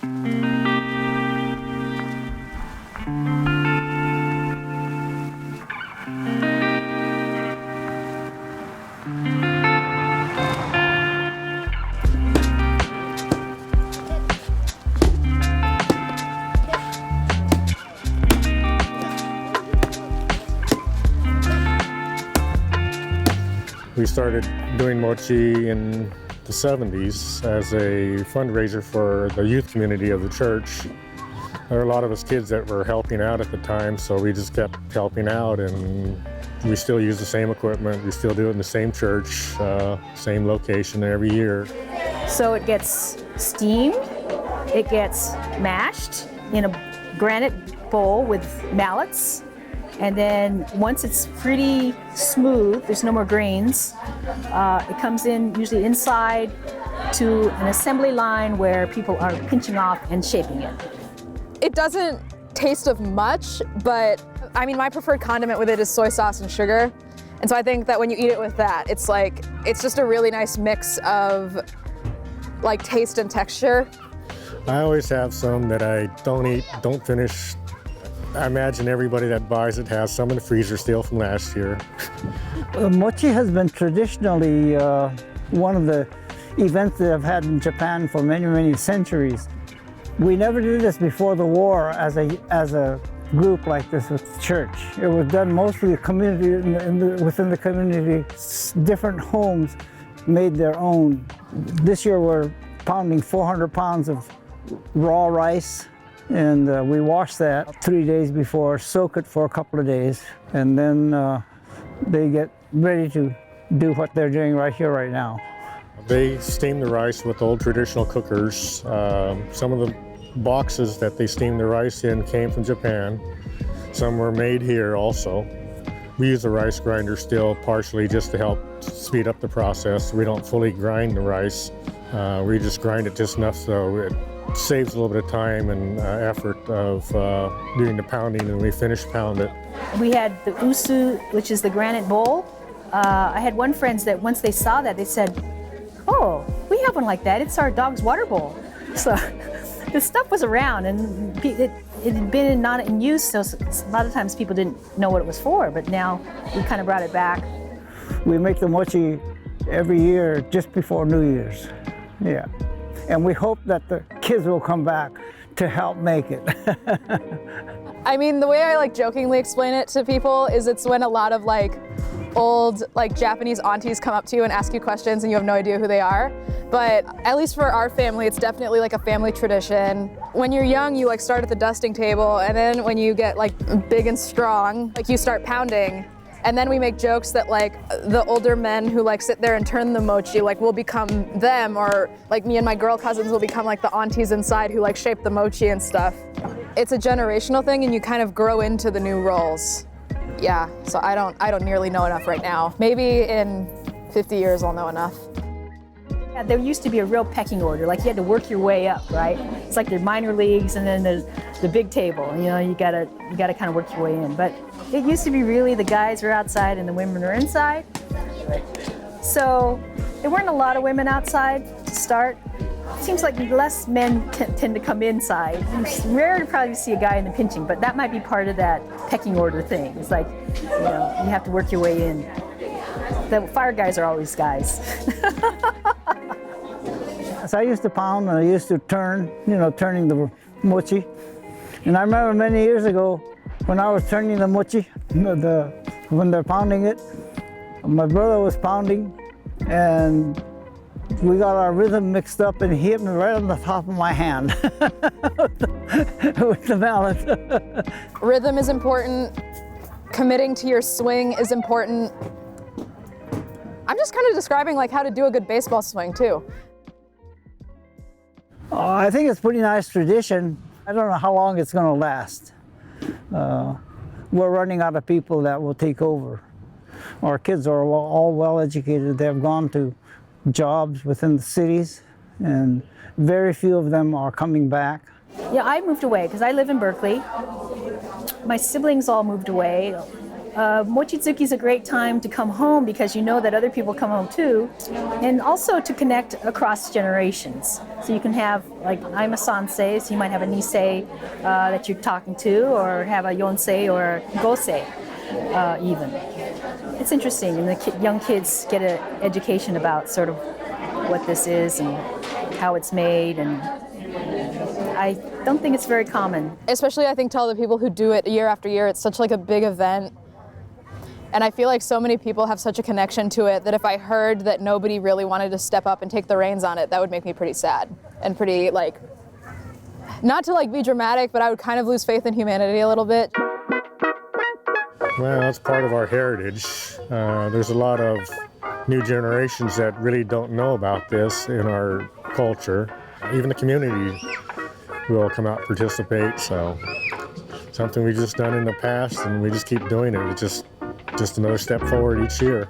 We started doing mochi in the 70s as a fundraiser for the youth community of the church. There were a lot of us kids that were helping out at the time, so we just kept helping out, and we still use the same equipment. We still do it in the same church, same location every year. So it gets steamed, it gets mashed in a granite bowl with mallets. And then once it's pretty smooth, there's no more grains, it comes in usually inside to an assembly line where people are pinching off and shaping it. It doesn't taste of much, but I mean, my preferred condiment with it is soy sauce and sugar. And so I think that when you eat it with that, it's just a really nice mix of like taste and texture. I always have some that I don't eat, don't finish. I imagine everybody that buys it has some in the freezer still from last year. Mochi has been traditionally one of the events that I've had in Japan for many, many centuries. We never did this before the war as a group like this with the church. It was done mostly community within the community. Different homes made their own. This year we're pounding 400 pounds of raw rice. And we wash that 3 days before, soak it for a couple of days, and then they get ready to do what they're doing right here, right now. They steam the rice with old traditional cookers. Some of the boxes that they steam the rice in came from Japan. Some were made here also. We use a rice grinder still partially just to help speed up the process. We don't fully grind the rice. We just grind it just enough so it saves a little bit of time and effort of doing the pounding, and we finish pound it. We had the usu, which is the granite bowl. I had one friend that once they saw that, they said, "Oh, we have one like that. It's our dog's water bowl." So this stuff was around, and it had been not in use, so a lot of times people didn't know what it was for, but now we kind of brought it back. We make the mochi every year just before New Year's. Yeah. And we hope that the kids will come back to help make it. I mean, the way I like jokingly explain it to people is it's when a lot of like old like Japanese aunties come up to you and ask you questions and you have no idea who they are. But at least for our family, it's definitely like a family tradition. When you're young, you like start at the dusting table, and then when you get like big and strong, like you start pounding. And then we make jokes that like the older men who like sit there and turn the mochi like will become them, or like me and my girl cousins will become like the aunties inside who like shape the mochi and stuff. It's a generational thing, and you kind of grow into the new roles. Yeah, so I don't nearly know enough right now. Maybe in 50 years I'll know enough. Yeah, there used to be a real pecking order, like you had to work your way up, right? It's like the minor leagues and then there's the big table, you know, you gotta kind of work your way in. But it used to be really the guys are outside and the women are inside. So there weren't a lot of women outside to start. It seems like less men tend to come inside. It's rare to probably see a guy in the pinching, but that might be part of that pecking order thing. It's like, you know, you have to work your way in. The fire guys are always guys. So I used to pound and I used to turn, you know, turning the mochi. And I remember many years ago when I was turning the mochi, when they're pounding it, my brother was pounding and we got our rhythm mixed up and he hit me right on the top of my hand with the mallet. Rhythm is important. Committing to your swing is important. I'm just kind of describing like how to do a good baseball swing too. I think it's a pretty nice tradition. I don't know how long it's going to last. We're running out of people that will take over. Our kids are all well educated. They've gone to jobs within the cities, and very few of them are coming back. Yeah, I moved away because I live in Berkeley. My siblings all moved away. mochitsuki is a great time to come home because you know that other people come home too, and also to connect across generations. So you can have, like, I'm a sansei, so you might have a nisei that you're talking to, or have a yonsei or a gosei even. It's interesting, and the young kids get an education about sort of what this is and how it's made, and I don't think it's very common. Especially, I think, to all the people who do it year after year, it's such like a big event. And I feel like so many people have such a connection to it that if I heard that nobody really wanted to step up and take the reins on it, that would make me pretty sad and pretty, like, not to like be dramatic, but I would kind of lose faith in humanity a little bit. Well, that's part of our heritage. There's a lot of new generations that really don't know about this in our culture. Even the community will come out and participate, so something we've just done in the past and we just keep doing it. It's just another step forward each year.